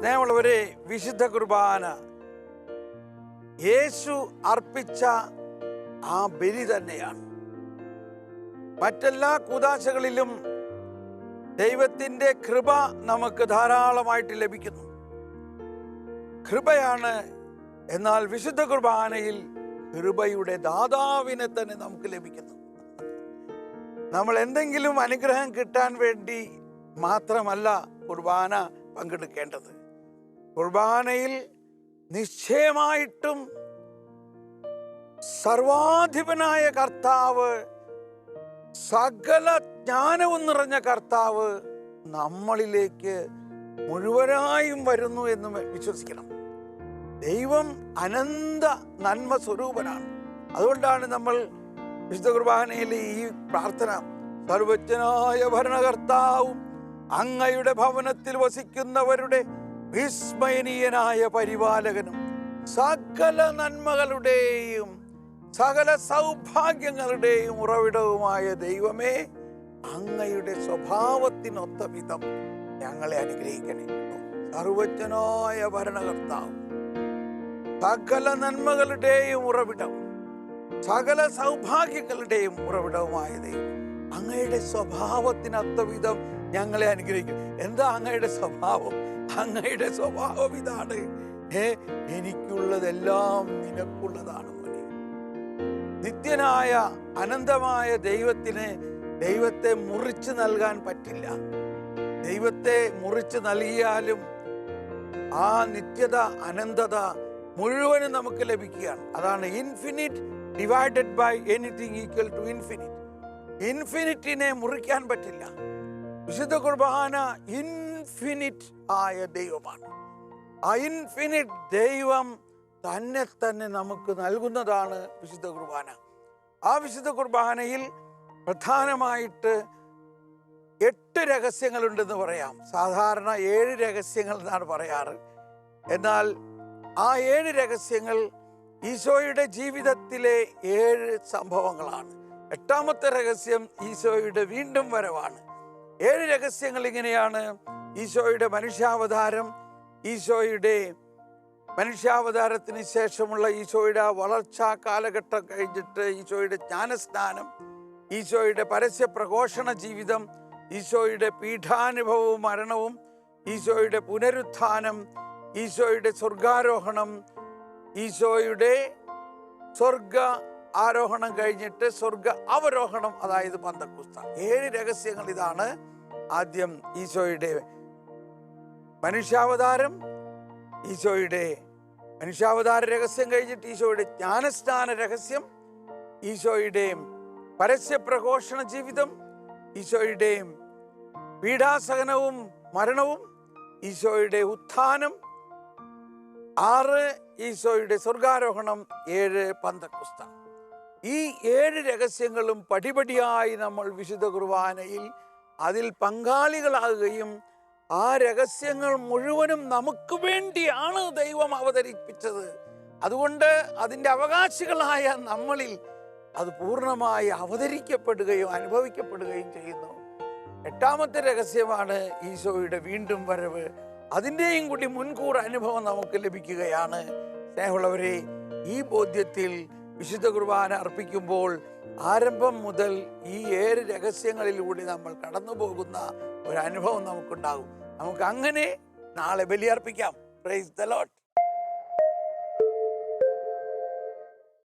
സ്നേഹമുള്ളവരെ, വിശുദ്ധ കുർബാന യേശു അർപ്പിച്ച ആ ബലി തന്നെയാണ്. മറ്റെല്ലാ കൂദാശകളിലും ദൈവത്തിൻ്റെ കൃപ നമുക്ക് ധാരാളമായിട്ട് ലഭിക്കുന്നു, കൃപയാണ്. എന്നാൽ വിശുദ്ധ കുർബാനയിൽ കൃപയുടെ ദാതാവിനെ തന്നെ നമുക്ക് ലഭിക്കുന്നു. നമ്മൾ എന്തെങ്കിലും അനുഗ്രഹം കിട്ടാൻ വേണ്ടി മാത്രമല്ല കുർബാന പങ്കെടുക്കേണ്ടത്. കുർബാനയിൽ നിശ്ചയമായിട്ടും സർവാധിപനായ കർത്താവ്, സകല ജ്ഞാനവും നിറഞ്ഞ കർത്താവ് നമ്മളിലേക്ക് മുഴുവനായും വരുന്നു എന്ന് വിശ്വസിക്കണം. ദൈവം അനന്ത നന്മ സ്വരൂപനാണ്. അതുകൊണ്ടാണ് നമ്മൾ വിശുദ്ധ കുർബാനയിലെ ഈ പ്രാർത്ഥന, സർവജ്ഞനായ ഭരണകർത്താവും അങ്ങയുടെ ഭവനത്തിൽ വസിക്കുന്നവരുടെ വിസ്മയനീയനായ പരിപാലകനും സകല നന്മകളുടെയും സകല സൗഭാഗ്യങ്ങളുടെയും ഉറവിടവുമായ ദൈവമേ, അങ്ങയുടെ സ്വഭാവത്തിനൊത്ത വിധം ഞങ്ങളെ അനുഗ്രഹിക്കണേ. സർവജ്ഞനായ ഭരണകർത്താവ്, സകല നന്മകളുടെയും ഉറവിടം, സകല സൗഭാഗ്യങ്ങളുടെയും ഉറവിടവുമായ ദൈവം, അങ്ങയുടെ സ്വഭാവത്തിനൊത്ത വിധം ഞങ്ങളെ അനുഗ്രഹിക്കും. എന്താ അങ്ങയുടെ സ്വഭാവം? അങ്ങയുടെ സ്വഭാവം ഇതാണ്: എനിക്കുള്ളതെല്ലാം നിനക്കുള്ളതാണ് മോനെ. നിത്യനായ അനന്തമായ ദൈവത്തിന് ദൈവത്തെ മുറിച്ച് നൽകാൻ പറ്റില്ല. ദൈവത്തെ മുറിച്ച് നൽകിയാലും ആ നിത്യത, അനന്തത മുഴുവനും നമുക്ക് ലഭിക്കുകയാണ്. അതാണ് infinite divided by anything equal to infinite. ഇൻഫിനിറ്റിനെ മുറിക്കാൻ പറ്റില്ല. വിശുദ്ധ കുർബാന ഇൻഫിനിറ്റ് ആയ ദൈവമാണ്. ആ ഇൻഫിനിറ്റ് ദൈവം തന്നെ നമുക്ക് നൽകുന്നതാണ് വിശുദ്ധ കുർബാന. ആ വിശുദ്ധ കുർബാനയിൽ പ്രധാനമായിട്ട് 8 രഹസ്യങ്ങളുണ്ടെന്ന് പറയാം. സാധാരണ 7 രഹസ്യങ്ങൾ എന്നാണ് പറയാറ്. എന്നാൽ ആ 7 രഹസ്യങ്ങൾ ഈശോയുടെ ജീവിതത്തിലെ 7 സംഭവങ്ങളാണ്. 8ാമത്തെ രഹസ്യം ഈശോയുടെ വീണ്ടും വരവാണ്. 7 രഹസ്യങ്ങൾ ഇങ്ങനെയാണ്: ഈശോയുടെ മനുഷ്യാവതാരം, ഈശോയുടെ മനുഷ്യാവതാരത്തിന് ശേഷമുള്ള ഈശോയുടെ വളർച്ചാ കാലഘട്ടം കഴിഞ്ഞിട്ട് ഈശോയുടെ ജ്ഞാനസ്നാനം, ഈശോയുടെ പരസ്യ പ്രഘോഷണ ജീവിതം, ഈശോയുടെ പീഠാനുഭവവും മരണവും, ഈശോയുടെ പുനരുത്ഥാനം, ഈശോയുടെ സ്വർഗാരോഹണം, ഈശോയുടെ സ്വർഗ ആരോഹണം കഴിഞ്ഞിട്ട് സ്വർഗ അവരോഹണം, അതായത് പന്തക്കുസ്ത. 7 രഹസ്യങ്ങൾ ഇതാണ്. ആദ്യം ഈശോയുടെ മനുഷ്യാവതാരം, ഈശോയുടെ മനുഷ്യാവതാര രഹസ്യം കഴിഞ്ഞിട്ട് ഈശോയുടെ ജ്ഞാനസ്നാന രഹസ്യം, ഈശോയുടെ പരസ്യപ്രഘോഷണ ജീവിതം, ഈശോയുടെ പീഡാസഹനവും മരണവും, ഈശോയുടെ ഉത്ഥാനം, 6 ഈശോയുടെ സ്വർഗാരോഹണം, 7 പന്തക്കുസ്ത. ഈ 7 രഹസ്യങ്ങളും പടിപടിയായി നമ്മൾ വിശുദ്ധ കുർബാനയിൽ അതിൽ പങ്കാളികളാകുകയും ആ രഹസ്യങ്ങൾ മുഴുവനും നമുക്ക് വേണ്ടിയാണ് ദൈവം അവതരിപ്പിച്ചത്. അതുകൊണ്ട് അതിൻ്റെ അവകാശികളായ നമ്മളിൽ അത് പൂർണ്ണമായി അവതരിക്കപ്പെടുകയും അനുഭവിക്കപ്പെടുകയും ചെയ്യുന്നു. 8ാമത്തെ രഹസ്യമാണ് ഈശോയുടെ വീണ്ടും വരവ്. അതിൻ്റെയും കൂടി മുൻകൂർ അനുഭവം നമുക്ക് ലഭിക്കുകയാണ്. സ്നേഹമുള്ളവരെ, ഈ ബോധ്യത്തിൽ വിശുദ്ധ കുർബാന അർപ്പിക്കുമ്പോൾ ആരംഭം മുതൽ ഈ 7 രഹസ്യങ്ങളിലൂടെ നമ്മൾ കടന്നു പോകുന്ന ഒരു അനുഭവം നമുക്കുണ്ടാകും. നമുക്ക് അങ്ങനെ നാളെ ബലിയർപ്പിക്കാം. Praise the Lord.